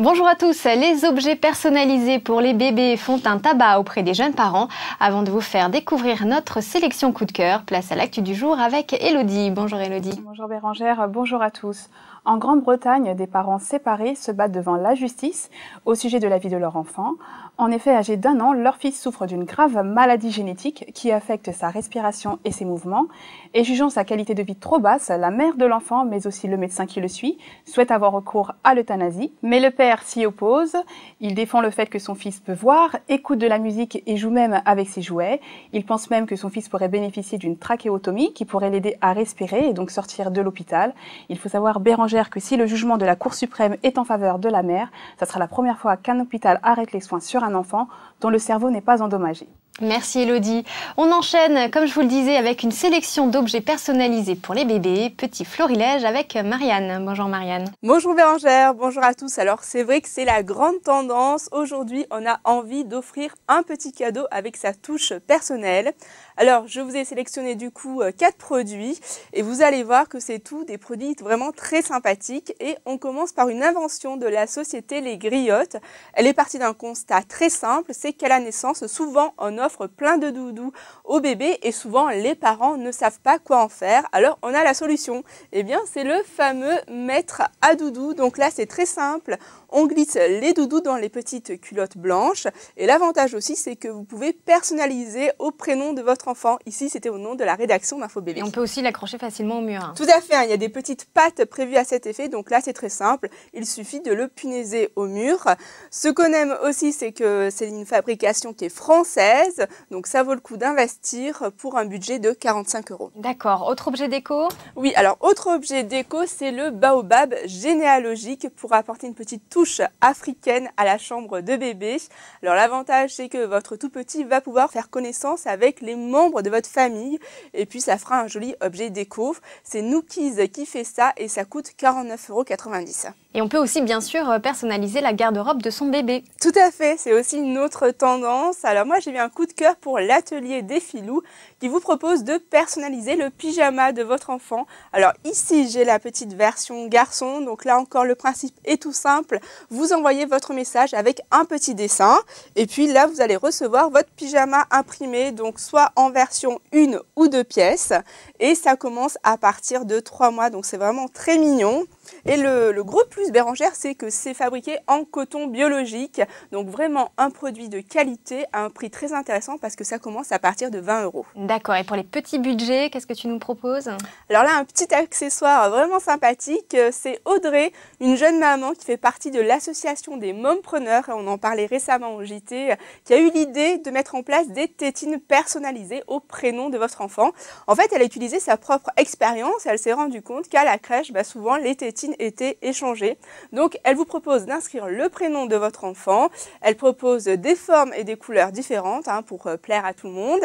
Bonjour à tous, les objets personnalisés pour les bébés font un tabac auprès des jeunes parents. Avant de vous faire découvrir notre sélection coup de cœur, place à l'actu du jour avec Elodie. Bonjour Elodie. Bonjour Bérangère, bonjour à tous. En Grande-Bretagne, des parents séparés se battent devant la justice au sujet de la vie de leur enfant. En effet, âgé d'1 an, leur fils souffre d'une grave maladie génétique qui affecte sa respiration et ses mouvements. Et jugeant sa qualité de vie trop basse, la mère de l'enfant, mais aussi le médecin qui le suit, souhaite avoir recours à l'euthanasie. Mais le père s'y oppose. Il défend le fait que son fils peut voir, écoute de la musique et joue même avec ses jouets. Il pense même que son fils pourrait bénéficier d'une trachéotomie qui pourrait l'aider à respirer et donc sortir de l'hôpital. Il faut savoir, Bérangère, que si le jugement de la Cour suprême est en faveur de la mère, ça sera la première fois qu'un hôpital arrête les soins sur un enfant dont le cerveau n'est pas endommagé. Merci Elodie. On enchaîne, comme je vous le disais, avec une sélection d'objets personnalisés pour les bébés. Petit florilège avec Marianne. Bonjour Marianne. Bonjour Bérangère, bonjour à tous. Alors c'est vrai que c'est la grande tendance. Aujourd'hui, on a envie d'offrir un petit cadeau avec sa touche personnelle. Alors je vous ai sélectionné du coup 4 produits et vous allez voir que c'est tout des produits vraiment très sympathiques. Et on commence par une invention de la société Les Griottes. Elle est partie d'un constat très simple, c'est qu'à la naissance, souvent on offre plein de doudous aux bébés et souvent les parents ne savent pas quoi en faire. Alors on a la solution, eh bien c'est le fameux maître à doudou. Donc là c'est très simple, on glisse les doudous dans les petites culottes blanches et l'avantage aussi c'est que vous pouvez personnaliser au prénom de votre enfant. Ici c'était au nom de la rédaction d'Info Bébé. Et on peut aussi l'accrocher facilement au mur. Tout à fait, il y a des petites pattes prévues à cet effet, donc là c'est très simple, il suffit de le punaiser au mur. Ce qu'on aime aussi c'est que c'est une fabrication qui est française. Donc ça vaut le coup d'investir pour un budget de 45 €. D'accord. Autre objet déco? Oui, alors autre objet déco, c'est le baobab généalogique pour apporter une petite touche africaine à la chambre de bébé. Alors l'avantage, c'est que votre tout petit va pouvoir faire connaissance avec les membres de votre famille et puis ça fera un joli objet déco. C'est Nookies qui fait ça et ça coûte 49,90 €. Et on peut aussi bien sûr personnaliser la garde-robe de son bébé. Tout à fait, c'est aussi une autre tendance. Alors moi j'ai eu un coup de cœur pour l'atelier des filous qui vous propose de personnaliser le pyjama de votre enfant. Alors ici j'ai la petite version garçon, donc là encore le principe est tout simple. Vous envoyez votre message avec un petit dessin et puis là vous allez recevoir votre pyjama imprimé, donc soit en version 1 ou 2 pièces et ça commence à partir de 3 mois, donc c'est vraiment très mignon. Et le gros plus Bérangère, c'est que c'est fabriqué en coton biologique, donc vraiment un produit de qualité à un prix très intéressant parce que ça commence à partir de 20 €. D'accord, et pour les petits budgets, qu'est-ce que tu nous proposes? Alors là, un petit accessoire vraiment sympathique, c'est Audrey, une jeune maman qui fait partie de l'association des mompreneurs, on en parlait récemment au JT, qui a eu l'idée de mettre en place des tétines personnalisées au prénom de votre enfant. En fait, elle a utilisé sa propre expérience, elle s'est rendue compte qu'à la crèche, souvent les tétines étaient échangées. Donc, elle vous propose d'inscrire le prénom de votre enfant. Elle propose des formes et des couleurs différentes pour plaire à tout le monde.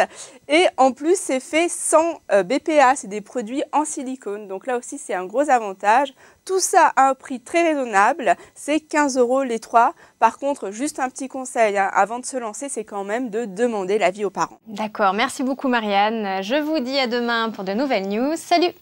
Et en plus, c'est fait sans BPA, c'est des produits en silicone. Donc là aussi, c'est un gros avantage. Tout ça à un prix très raisonnable, c'est 15 € les 3. Par contre, juste un petit conseil avant de se lancer, c'est quand même de demander l'avis aux parents. D'accord, merci beaucoup Marianne. Je vous dis à demain pour de nouvelles news. Salut!